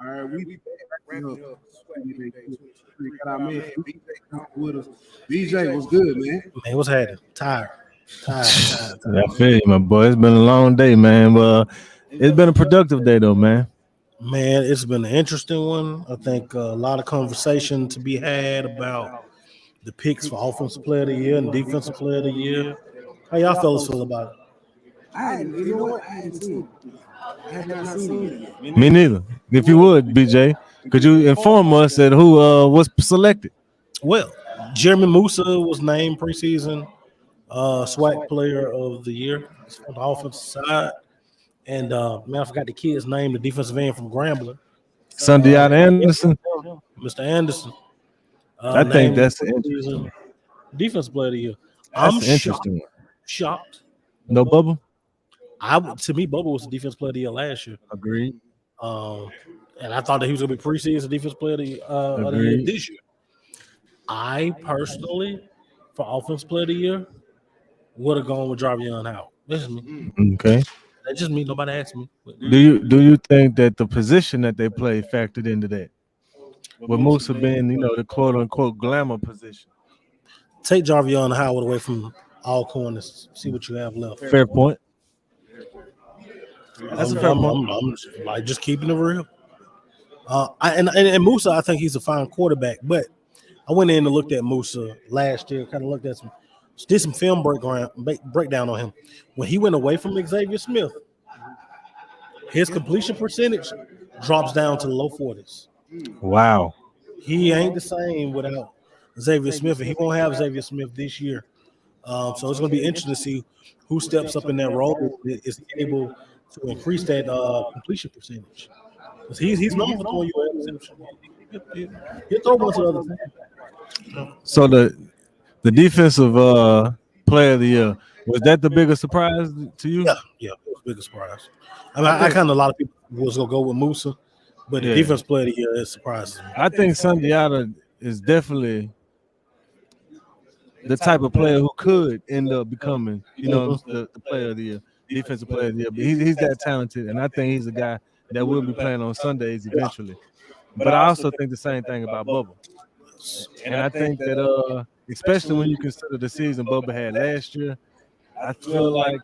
All right, we wrapping up SWAC Media Day 2023. Got our man BJ with us. BJ, what's good, man? Man, what's happening? Tired. I feel you, my boy. It's been a long day, man. But it's been a productive day, though, man. Man, it's been an interesting one. I think a lot of conversation to be had about the picks for offensive player of the year and defensive player of the year. How y'all fellas feel about it? You know what? I hadn't seen it. I have not seen it yet. Me neither. If you would, BJ, could you inform us that who was selected? Well, Jeremy Musa was named preseason SWAC player of the year on the offensive side. And man, I forgot the kid's name, the defensive end from Grambler. Sundiata Anderson. Mr. Anderson. I think named that's preseason interesting. defensive player of the year. That's I'm interesting. shocked. No bubble. To me, Bubba was the defense player of the year last year. Agreed. And I thought that he was going to be preseason defense player of the year this year. I personally, for offense player of the year, would have gone with Jarvion Howard. That's just me. Okay. That's just me. Nobody asked me. Do you think that the position that they play factored into that? With Musa being, the quote unquote glamour position. Take Jarvion Howard away from all corners. See what you have left. Fair point. That's a fair point. I'm like just keeping it real. And Musa, I think he's a fine quarterback, but I went in and looked at Musa last year, kind of looked at did some film breakdown on him. When he went away from Xavier Smith, his completion percentage drops down to the low 40s. Wow. He ain't the same without Xavier Smith, and he won't have Xavier Smith this year. So it's going to be interesting to see who steps up in that role is able to increase that completion percentage. Because he's known for throwing you an interception. He'll throw one to the other team. So the defensive player of the year, was that the biggest surprise to you? Yeah, it was the biggest surprise. I mean, I kind of a lot of people was gonna go with Musa, but the defense player of the year is surprising. I think Sundiata is definitely the type of player who could end up becoming, the player of the year, defensive player of the year. But he's that talented, and I think he's a guy that will be playing on Sundays eventually. But I also think the same thing about Bubba. And I think that especially when you consider the season Bubba had last year, I feel like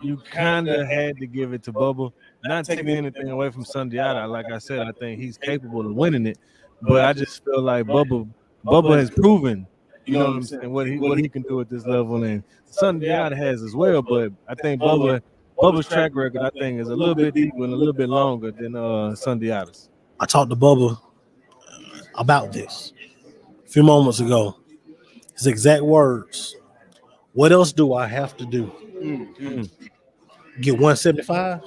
you kind of had to give it to Bubba. Not taking anything away from Sundiata. Like I said, I think he's capable of winning it. But I just feel like Bubba has proven, what I'm saying, what he can do at this level. And Sundiata has as well. But I think Bubba's track record, I think, is a little bit deeper and a little bit longer than Sundiata's. I talked to Bubba about this a few moments ago. His exact words: "What else do I have to do? Get 175?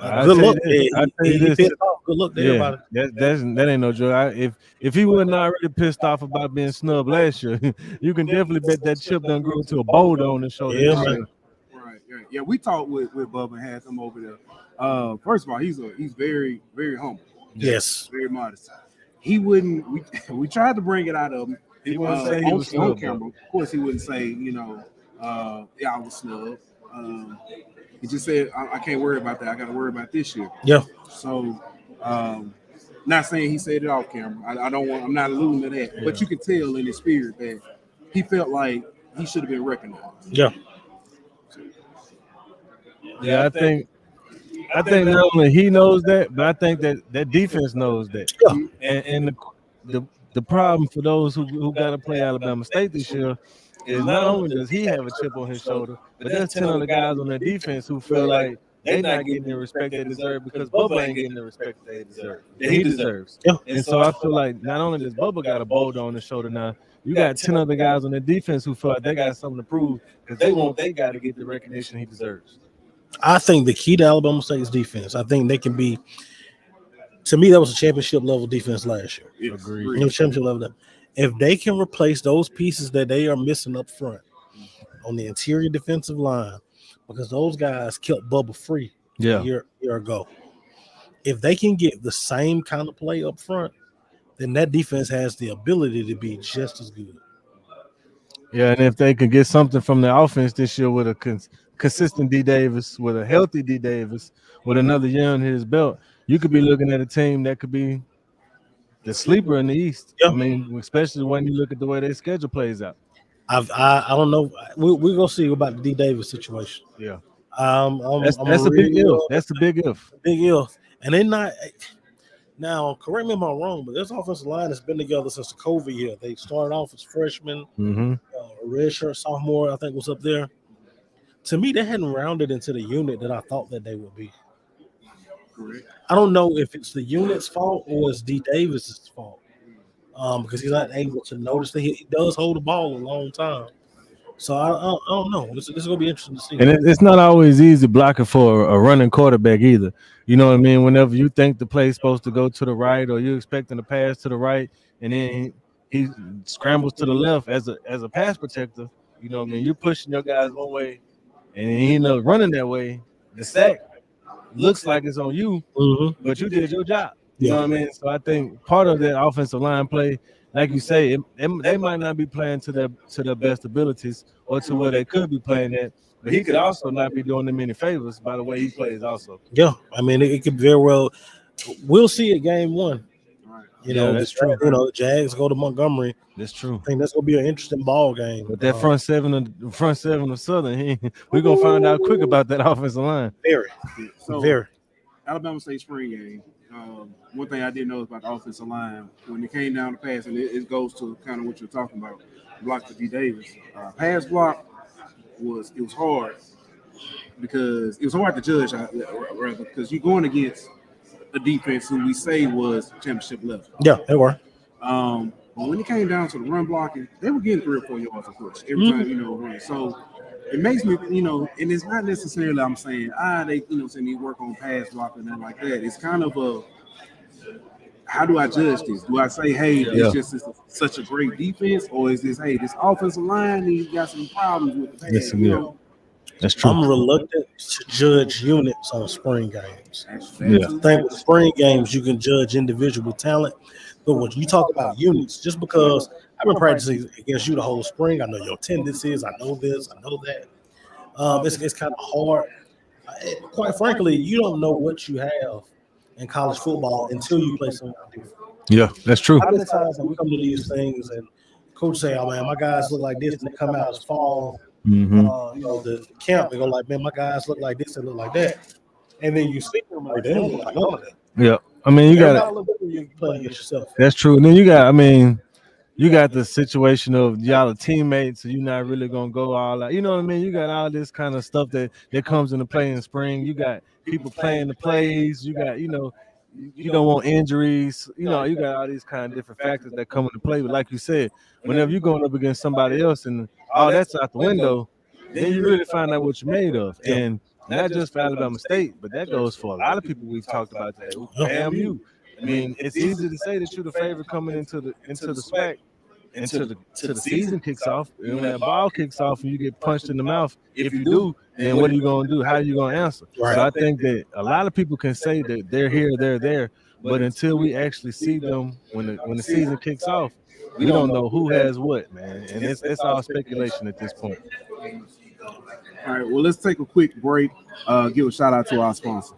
Good luck. Good luck to everybody. That ain't no joke. If he wasn't already pissed off about being snubbed last year, you can definitely bet that chip done grew to a boulder on his shoulder. Yeah, man. Right. Yeah, we talked with Bubba and had him over there. First of all, he's very, very humble. Yes. Very modest. He wouldn't. We tried to bring it out of him. He wouldn't say he was on snubbed. camera. Of course, he wouldn't say, I was snubbed. He just said, I can't worry about that. I got to worry about this year. Yeah. So, not saying he said it off camera. I'm not alluding to that. Yeah. But you can tell in his spirit that he felt like he should have been recognized. Yeah. Yeah, I think not only he knows that, but I think that defense knows that. Yeah. And the problem for those who got to play Alabama State this year is not only does he have a chip on his shoulder, but there's 10 other guys on their defense who feel like they're not getting the respect they deserve because Bubba ain't getting the respect that he deserves. Yeah. And so I feel like not only does Bubba got a boulder on his shoulder now, you got 10 other guys on their defense who feel like they got something to prove because they got to get the recognition he deserves. I think the key to Alabama State's defense, I think they can be, to me, that was a championship level defense last year. Agreed. Championship level. If they can replace those pieces that they are missing up front on the interior defensive line, because those guys kept Bubba free a year ago. If they can get the same kind of play up front, then that defense has the ability to be just as good. Yeah, and if they can get something from the offense this year with a consistent D Davis, with a healthy D Davis, with another year on his belt, you could be looking at a team that could be the sleeper in the East. Yeah. I mean, especially when you look at the way their schedule plays out. I don't know. We're gonna see about the D Davis situation. Yeah, I'm that's a big if. That's a big if. big if, and they're not. Now, correct me if I'm wrong, but this offensive line has been together since the COVID year. They started off as freshmen, Mm-hmm. a redshirt sophomore, I think, was up there. To me, they hadn't rounded into the unit that I thought that they would be. Correct. I don't know if it's the unit's fault or it's D Davis's fault, because he's not able to notice that he does hold the ball a long time. So I don't know. This is gonna be interesting to see. And it's not always easy blocking for a running quarterback either. You know what I mean? Whenever you think the play's supposed to go to the right, or you're expecting to pass to the right, and then he scrambles to the left as a pass protector. You know what I mean? You're pushing your guys one way, and he ends up running that way. The sack looks like it's on you, but you did your job. You know what I mean? So I think part of that offensive line play, like you say, they might not be playing to their best abilities or to where they could be playing at, but he could also not be doing them any favors by the way he plays also. Yeah, I mean, it could very well. We'll see it game one. Right. You know, that's true. You know, the Jags go to Montgomery. That's true. I think that's gonna be an interesting ball game. But that front seven of Southern, we're gonna find out quick about that offensive line. Very, So very. Alabama State spring game. One thing I didn't know about the offensive line when it came down to pass, and it goes to kind of what you're talking about, block to D Davis. Pass block was hard because it was hard to judge, rather, because you're going against a defense who we say was championship level. Yeah, they were. But when it came down to the run blocking, they were getting 3 or 4 yards of push every time, run. So it makes me, and it's not necessarily I'm saying, they, say need work on pass blocking and like that. It's kind of how do I judge this? Do I say, hey, it's just such a great defense, or is this, hey, this offensive line, he's got some problems with the pass? That's true. I'm reluctant to judge units on spring games. I think with spring games you can judge individual talent, but when you talk about units, just because I've been practicing against you the whole spring, I know your tendencies, I know this, I know that. It's kind of hard. Quite frankly, you don't know what you have in college football until you play someone different. Yeah, that's true. How many times when we come to these things and coach say, "Oh man, my guys look like this," and they come out as fall. The camp, they go like, "Man, my guys look like this and look like that," and then you see them like they don't look like none of that. Yeah, I mean you got to play against yourself. That's true. And then you got the situation of y'all are teammates, so you're not really gonna go all out. You know what I mean? You got all this kind of stuff that comes into play in spring. You got people playing the plays. You got, you don't want injuries. You got all these kind of different factors that come into play. But like you said, whenever you're going up against somebody else and all that's out the window, then you really find out what you're made of. And not just for Alabama State, but that goes for a lot of people we've talked about today. FAMU. I mean, it's easy to say that you're the favorite coming into the SWAC until the season kicks off. And when that ball kicks off and you get punched in the mouth, if you do, then what are you going to do? How are you going to answer? Right. So I think that a lot of people can say that they're here, they're there, but until we actually see them when the season kicks off, we don't know who has what, man. And it's all speculation at this point. All right, well, let's take a quick break. Give a shout out to our sponsor.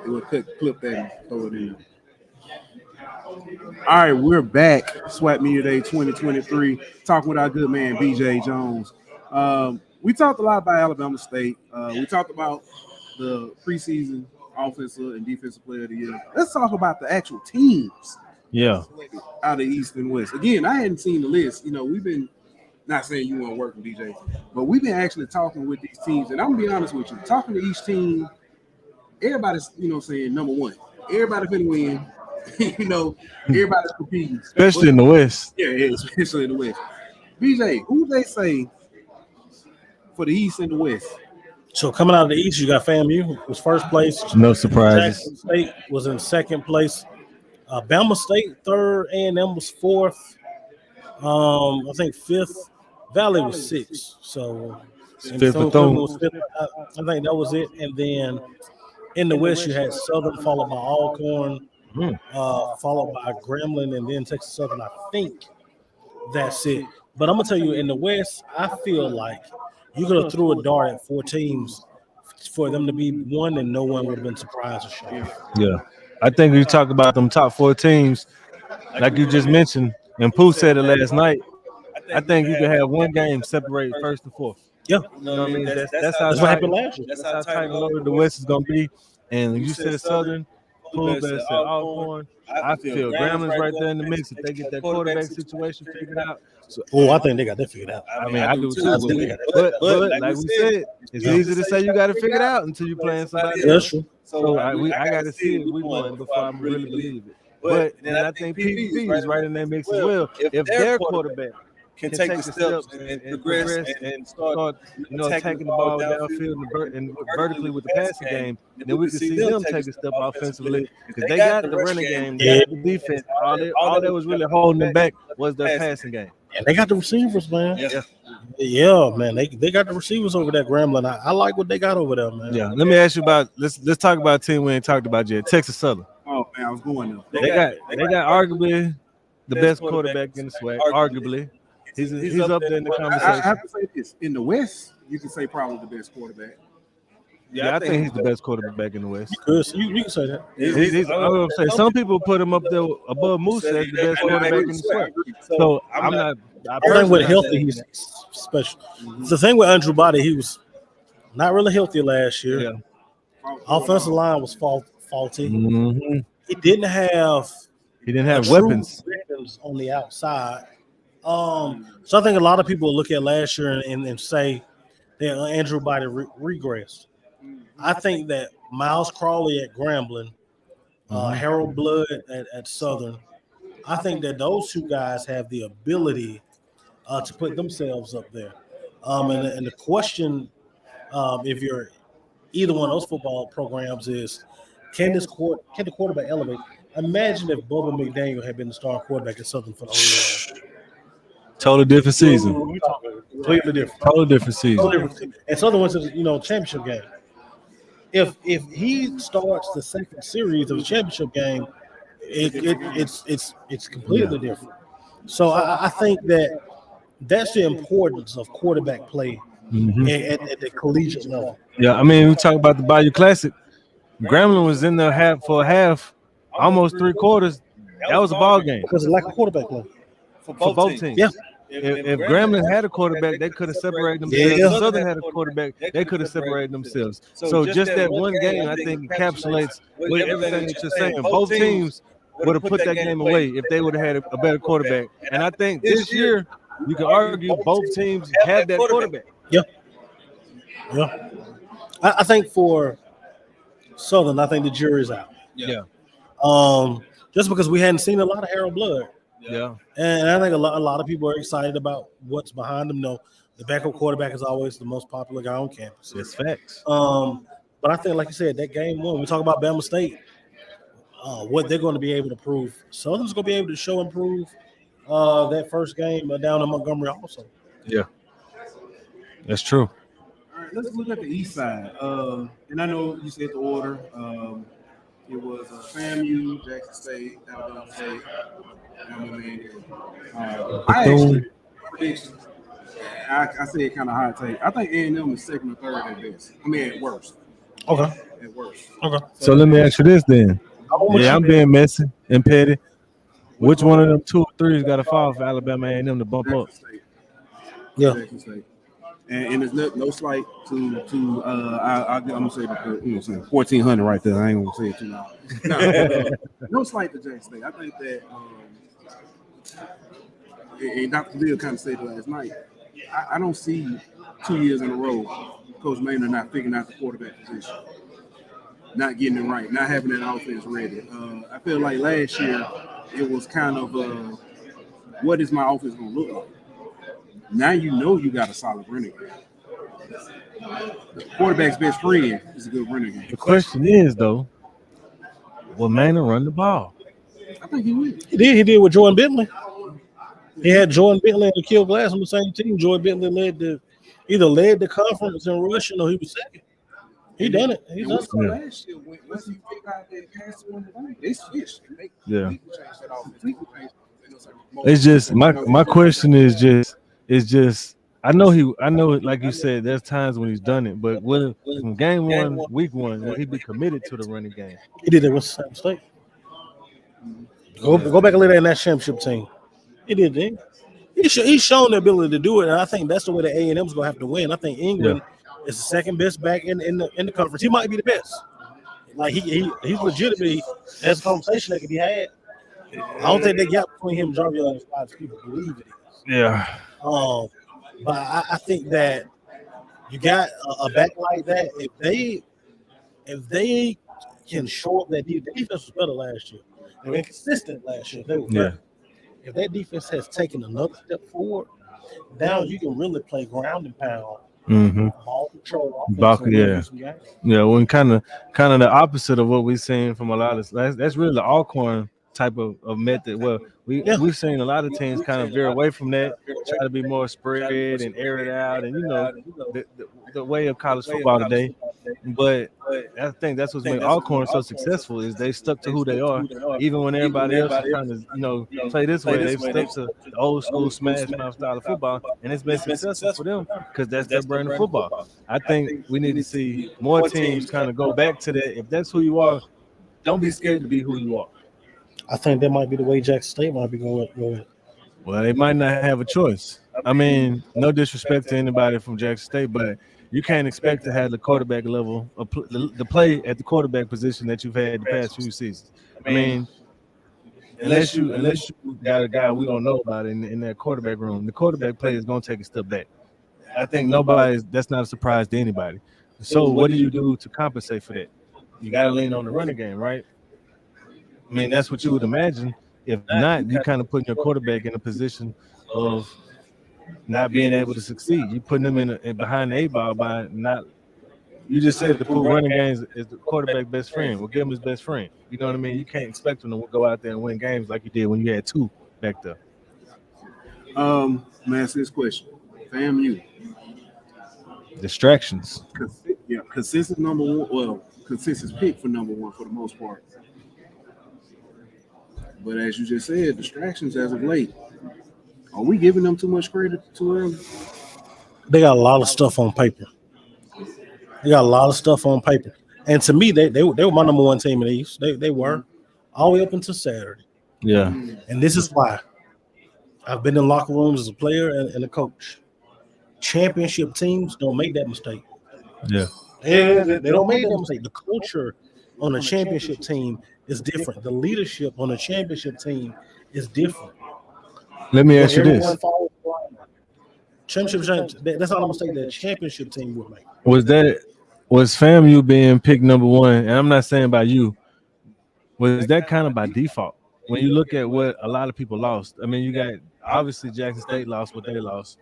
We'll clip that and throw it in. All right, we're back. SWAC Media Day 2023. Talking with our good man, BJ Jones. We talked a lot about Alabama State. We talked about the preseason offensive and defensive player of the year. Let's talk about the actual teams. Yeah. Out of East and West. Again, I hadn't seen the list. We've been, not saying you want to work with DJ, but we've been actually talking with these teams. And I'm going to be honest with you. Talking to each team, everybody's, saying number one. Everybody's going to win. Everybody's competing. Especially in the West. Yeah, especially in the West. BJ, who they say for the East and the West? So coming out of the East, you got FAMU was first place. No surprises. Jackson State was in second place. Bama State third, A&M was fourth. I think fifth. Valley was sixth. So fifth. I think that was it. And then in the West, you had Southern followed by Alcorn, followed by Grambling, and then Texas Southern, I think, That's it. But I'm gonna tell you, in the West, I feel like you could have threw a dart at 4 teams for them to be one, and no one would have been surprised or shocked. Yeah. I think you talk about them top 4 teams, like you just mentioned, and Pooh said it last night. I think you can have one game separate first and fourth. Yeah, You know what I mean? That's how that's what happened last year. That's how tight and loaded the West is gonna be. And you said Southern, Pooh said Alcorn. I feel Gramblin's right there in the mix. If they get that quarterback situation figured out, so, I think they got that figured out. I mean, I do too. But like we said, it's easy to say you got to figure it out until you're playing somebody Yeah, else. that's true. So I got to see it week one before I really believe it. But then I think PvP is right in that mix as well. If their quarterback can take the steps and progress and start, attacking the ball downfield and vertically with the passing game, then we can see them take a step offensively because they got the running game, they got the defense. All that was really holding them back was their passing game. And they got the receivers, man. Yeah, man. They got the receivers over there, Grambling. I like what they got over there, man. Yeah. Let me ask you about let's talk about a team we ain't talked about yet. Texas Southern. Oh man, I was going there. They got arguably the best quarterback in the SWAC. Arguably, he's up there in the conversation. I have to say this: in the West, you can say probably the best quarterback. Yeah, I think he's the best quarterback in the West. You can say that. I was gonna say some people put him up there above Moose as the best quarterback in the SWAC. So I'm not. I think with healthy, he's special. The thing with Andrew Body, he was not really healthy last year. Yeah. Offensive line was faulty. Mm-hmm. He didn't have weapons on the outside. So I think a lot of people look at last year and say that Andrew Body regressed. I think that Miles Crawley at Grambling, Harold Blood at Southern, I think that those two guys have the ability to put themselves up there. And the question, if you're either one of those football programs, is can the quarterback elevate? Imagine if Bubba McDaniel had been the starting quarterback at Southern for the whole year. Totally different season. Completely different. Totally different season. And Southern went to the championship game. If he starts the second series of the championship game, it's completely different. So I think that's the importance of quarterback play at the collegiate level. Yeah, I mean, we talk about the Bayou Classic. Grambling was in there for half, almost 3 quarters. That was a ball game because of lack of quarterback play for both teams. Yeah. If Grambling had a quarterback, they could have separated themselves. If Southern had a quarterback, they could have separated themselves. So just that one game, I think, encapsulates everything that you're saying. Both teams would have put that game away if they would have had a better quarterback. And I think this year, you can argue both teams have that quarterback. Yeah. I think for Southern, I think the jury's out. Yeah. Just because we hadn't seen a lot of Harold Blood. Yeah. And I think a lot of people are excited about what's behind them. No, the backup quarterback is always the most popular guy on campus. It's facts. But I think, like you said, that game one, we talk about Bama State, what they're going to be able to prove. Southern's going to be able to show and prove that first game down in Montgomery also. Yeah. That's true. All right, let's look at the east side. And I know you said the order. It was FAMU, Jackson State, Alabama State, I say it kind of high take. I think A&M is second or third at best. I mean, at worst. Okay. At worst. Okay. So let me ask you this then. Yeah, I'm being messy and petty. Which one of them 2 or 3's got to fall for Alabama A&M to bump up? Yeah. Jackson State. And there's no slight to I'm gonna say 1,400 right there. I ain't gonna say it too loud. No slight to Jackson State. I think that and Dr. Bill kind of said it last night. I don't see 2 years in a row Coach Maynard not figuring out the quarterback position, not getting it right, not having that offense ready. I feel like last year it was kind of what is my offense gonna look like? Now you know you got a solid running game. The quarterback's best friend is a good running game. The question is, though, will Maynard run the ball? I think he will. He did with Jordan Bentley. He had Jordan Bentley and Akil Glass on the same team. Jordan Bentley either led the conference in rushing or he was second. He done it. He's done it. Last year, once he figured out that pass to win the game, they switched. They changed that offense. It's just my question is just I know like you said, there's times when he's done it, but from game one, week one, will he be committed to the running game? He did it with Sam State. Go back and look at that championship team. He did it. He's shown the ability to do it, and I think that's the way the A&M's gonna have to win. I think England is the second best back in the conference. He might be the best. Like he's legitimately. There's a conversation that can be had. I don't think the gap between him and Jarvis is 5 people believe it is. Yeah. But I think that you got a back like that. If they can show up that defense was better last year. They were inconsistent last year. They were better. If that defense has taken another step forward, now you can really play ground and pound, ball control. Yeah. When kind of the opposite of what we've seen from a lot of that's really the Alcorn type of method. Well, we've seen a lot of teams kind of veer away from that, try to be more spread and air it out, and the way of college football today. But I think that's what's made Alcorn so successful is they stuck to who they are, even when everybody else is trying to play this way. They've stuck to the old school smash mouth style of football, and it's been successful for them because that's their brand of football. I think we need to see more teams kind of go back to that. If that's who you are, don't be scared to be who you are. I think that might be the way Jackson State might be going. Well, they might not have a choice. I mean, no disrespect to anybody from Jackson State, but you can't expect to have the quarterback level, the play at the quarterback position that you've had the past few seasons. I mean, unless you got a guy we don't know about in that quarterback room, the quarterback play is going to take a step back. I think that's not a surprise to anybody. So what do you do to compensate for that? You got to lean on the running game, right? I mean, that's what you would imagine. If not, you kind of put your quarterback in a position of not being able to succeed. You putting them in behind the 8-ball by not. You just said the poor running games is the quarterback best friend. Well, give him his best friend. You know what I mean? You can't expect him to go out there and win games like you did when you had 2 back there. I'm gonna ask this question: FAMU distractions. Consistent number one. Well, consensus pick for number one for the most part. But as you just said, distractions as of late. Are we giving them too much credit to them? They got a lot of stuff on paper. And to me, they were my number one team in the East. They were all the way up until Saturday. Yeah. And this is why I've been in locker rooms as a player and a coach. Championship teams don't make that mistake. Yeah. They don't make that mistake. The culture on a championship team is different. The leadership on a championship team is different. Let me ask you this. Championship, that's not a mistake that a championship team would make. Was FAMU being picked number one, and I'm not saying by you, was that kind of by default? When you look at what a lot of people lost, I mean, you got obviously Jackson State lost what they lost.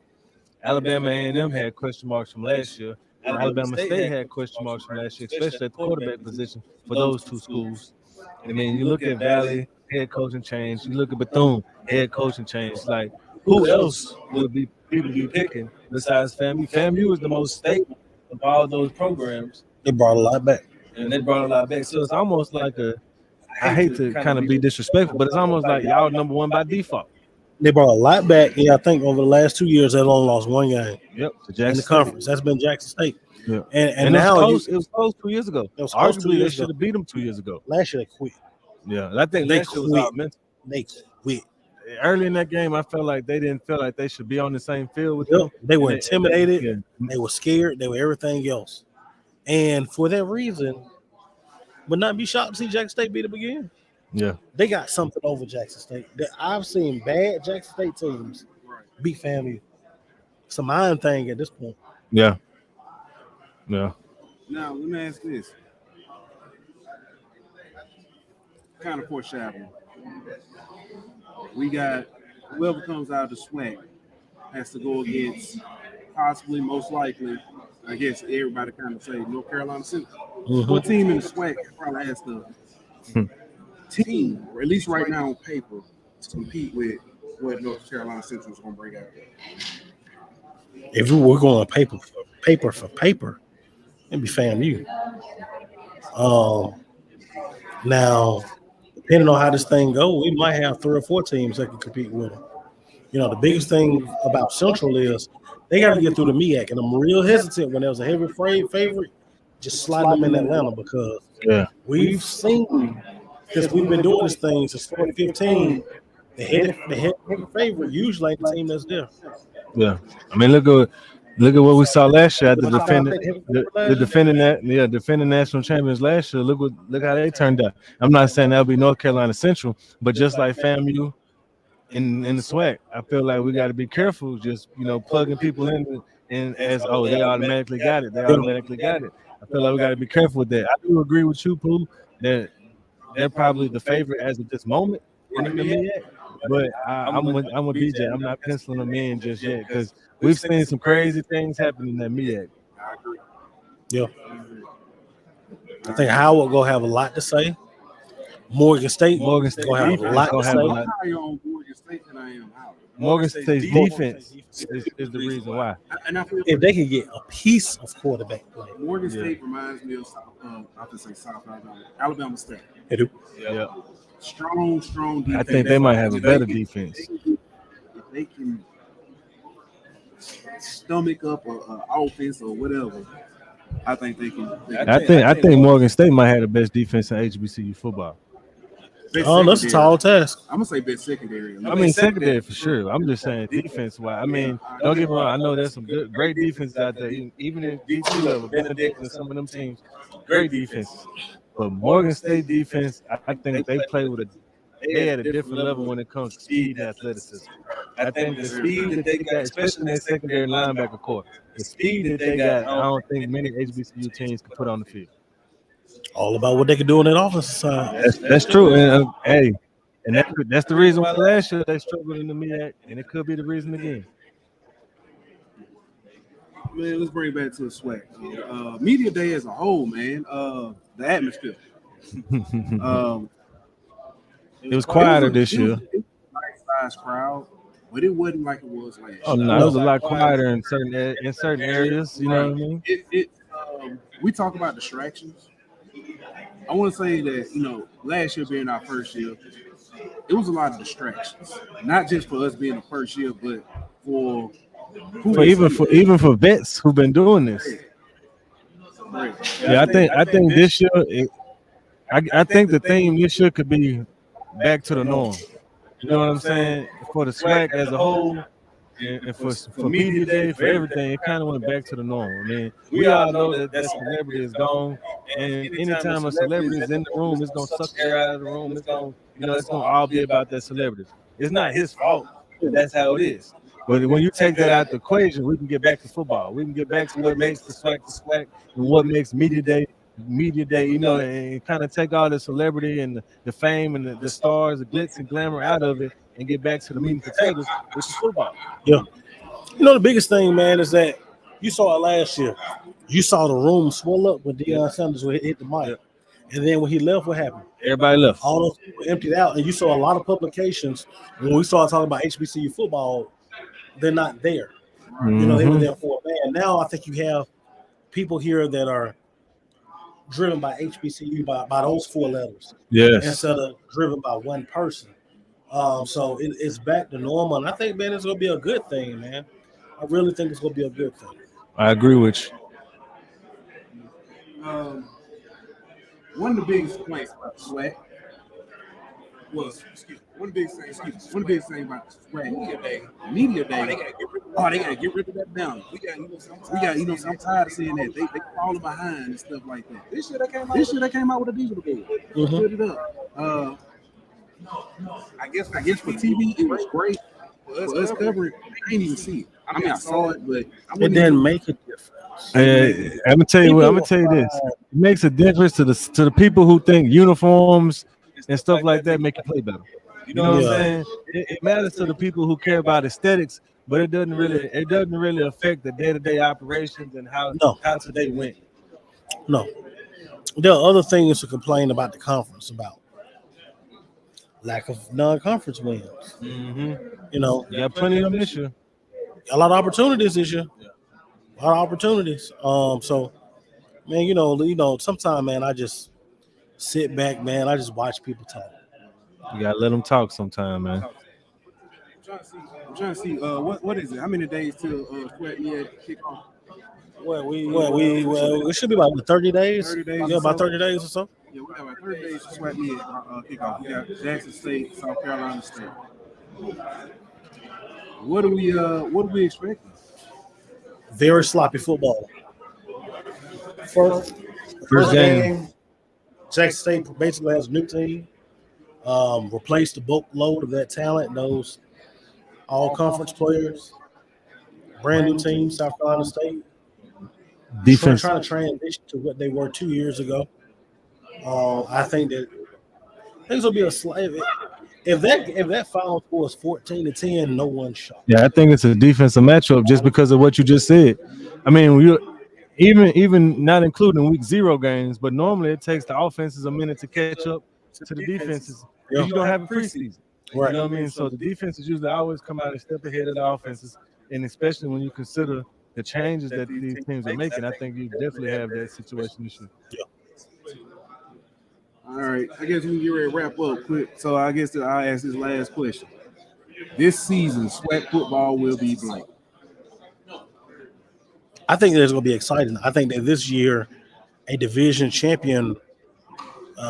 Alabama A&M had question marks from last year. And Alabama State had question marks from last year, especially at the quarterback position for those 2 schools. I mean, you look at Valley, head coaching change. You look at Bethune, head coaching change. Like, who else would people be picking besides FAMU? FAMU is the most stable of all those programs. They brought a lot back. So it's almost like I hate to kind of be disrespectful, but it's almost like y'all number one by default. They brought a lot back. Yeah, I think over the last 2 years, they've only lost 1 game. Yep, in the conference. That's been Jackson State. Yeah. And now it was close 2 years ago. Arguably, they should have beat them 2 years ago. Last year they quit. Yeah, I think last year was all mental. They quit. Early in that game, I felt like they didn't feel like they should be on the same field with them. They were intimidated. They were scared. They were everything else. And for that reason, would not be shocked to see Jackson State beat them again. Yeah. They got something over Jackson State. I've seen bad Jackson State teams beat FAMU. It's a mind thing at this point. Yeah. Yeah. Now, let me ask this. Kind of foreshadowing. We got whoever comes out of the SWAC has to go against possibly, most likely, I guess everybody kind of say North Carolina Central. What team in the SWAC probably has the team, or at least right now on paper, to compete with what North Carolina Central is going to bring out? If we were going paper for paper, it'd be FAMU. Now, depending on how this thing goes, we might have 3 or 4 teams that can compete with them. The biggest thing about Central is they got to get through the MEAC, and I'm real hesitant when there was a heavy favorite, just sliding them in Atlanta because we've seen since we've been doing this thing since 2015, the heavy favorite usually ain't the team that's there. Yeah, I mean, look at what we saw last year at the defending national champions last year. Look how they turned out. I'm not saying that'll be North Carolina Central, but just like FAMU in the SWAC, I feel like we got to be careful, just plugging people in and as they automatically got it. They automatically got it. I feel like we got to be careful with that. I do agree with you, Pooh, that they're probably the favorite as of this moment in the MEAC. But I'm with BJ. I'm not penciling them in just yet because we've seen some crazy things happen in that MEAC. Yeah, I think Howard gonna have a lot to say. Morgan State gonna have a lot to say. I'm higher on Morgan State than I am Howard. Morgan State's defense is the reason why. And I feel if they can get a piece of quarterback play. Morgan State reminds me of South Alabama State. They do. Yeah. Strong defense. I think they might have a better defense. If they can stomach up an offense or whatever, I think they can. I think Morgan State might have the best defense in HBCU football. That's a tall task. I'm gonna say best secondary. I mean secondary for sure. I'm just saying defense wise. I mean, don't get me wrong. I know there's some great defense out there, even in D2 level. Benedict and some of them teams, great defense. But Morgan State defense, I think they play they at a different level when it comes to speed and athleticism. I think the speed that they got, especially in their secondary linebacker core, the speed that they got, I don't think many HBCU teams can put on the field. All about what they can do on that offensive side. That's true. And that's the reason why last year they struggled in the MEAC, and it could be the reason again. Man, let's bring it back to the SWAC. Media Day as a whole, man. The atmosphere. It was quieter this year. It was a nice size crowd, but it wasn't like it was last year. Oh no, it was a lot quieter in certain areas. You know what I mean? We talk about distractions. I want to say that last year being our first year, it was a lot of distractions. Not just for us being the first year, but even for vets who've been doing this. Yeah, I think this year, I think the theme this year could be back to the norm. You know what I'm saying? For the SWAC as a whole, and for Media Day, for everything, it kind of went back to the norm. I mean, we all know that celebrity is gone, and anytime a celebrity is in the room, it's gonna suck the air out of the room. It's gonna all be about that celebrity. It's not his fault. That's how it is. But when you take that out of the equation, we can get back to football. We can get back to what makes the SWAC and what makes Media Day, and kind of take all the celebrity and the fame and the stars, the glitz and glamour out of it and get back to the meat and potatoes, which is football. Yeah. The biggest thing, man, is that you saw it last year. You saw the room swell up when Deion Sanders hit the mic. And then when he left, what happened? Everybody left. All those people emptied out. And you saw a lot of publications when we started talking about HBCU football, they're not there. Mm-hmm. They were there for a man. Now I think you have people here that are driven by HBCU by those 4 letters. Yes. Instead of driven by one person. So it's back to normal. And I think, man, it's going to be a good thing, man. I really think it's going to be a good thing. I agree with you. One of the biggest complaints about the SWAC was, one of the biggest things about the SWAC Media Day. They gotta get rid of that balance. We got, I'm tired of seeing that. They falling behind and stuff like that. This year they came out with a digital board. Put it up. I guess for TV it was great. For us covering, I didn't even see it. I mean, I saw it, but it didn't make a difference. I'm gonna tell you this. It makes a difference to the people who think uniforms and stuff like that make you play better. You know what I'm saying? It matters to the people who care about aesthetics, but it doesn't really affect the day-to-day operations and how today went. No. There are other things to complain about the conference about. Lack of non-conference wins. Mm-hmm. You got plenty of them this year. A lot of opportunities this year. A lot of opportunities. So, man, sometimes, man, I just sit back, man. I just watch people talk. You gotta let them talk sometime, man. I'm trying to see. What is it? How many days till SWAC Media kick off? Well, it should be about 30 days. 30 days Yeah, or about so? 30 days or so. Yeah, we got like 30 days to SWAC Media kick off. We got Jackson State, South Carolina State. What are we expecting? Very sloppy football. First game. Jackson State basically has a new team. Replaced the bulk load of that talent, those all conference players. Brand new team, South Carolina State. Defense. Trying to transition to what they were 2 years ago. I think that things will be a slight. If that final score is 14-10, no one's shocked. Yeah, I think it's a defensive matchup just because of what you just said. I mean, even not including week 0 games, but normally it takes the offenses a minute to catch up to the defenses. Yeah. You don't have a preseason. Right. You know what I mean? So the defenses usually always come out a step ahead of the offenses, and especially when you consider the changes that these teams are making, I think you definitely have that situation this year. Yeah. All right, I guess we can get ready to wrap up quick. So I guess I'll ask this last question. This season, SWAC football will be blank. I think it's going to be exciting. I think that this year, a division champion,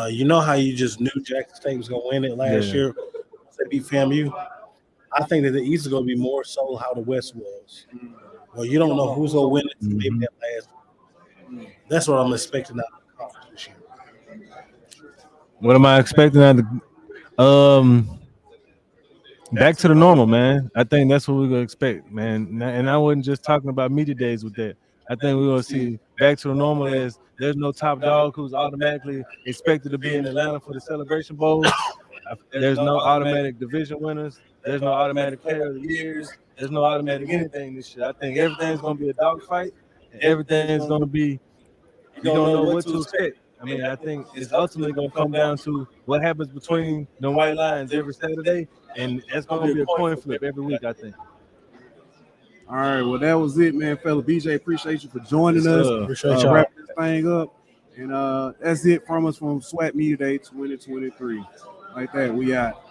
you know how you just knew Jackson State was going to win it last year. They beat FAMU. I think that the East is going to be more so how the West was. Well, you don't know who's going to win it. Maybe that last one. That's what I'm expecting out of the conference this year. What am I expecting out of back to the normal, man? I think that's what we're gonna expect, man. And I wasn't just talking about media days with that. I think we're gonna see back to the normal as there's no top dog who's automatically expected to be in Atlanta for the Celebration Bowl. There's no automatic division winners. There's no automatic player of the years. There's no automatic anything this year. I think everything's gonna be a dogfight. Everything's gonna be you don't know what to expect. I mean, I think it's ultimately going to come down to what happens between the white lines every Saturday, and that's going to be a coin flip every week, I think. All right, well, that was it, man, fella. BJ, appreciate you for joining us. Appreciate y'all. Wrap this thing up. And that's it from us from SWAC Media Day 2023. Like that, we out.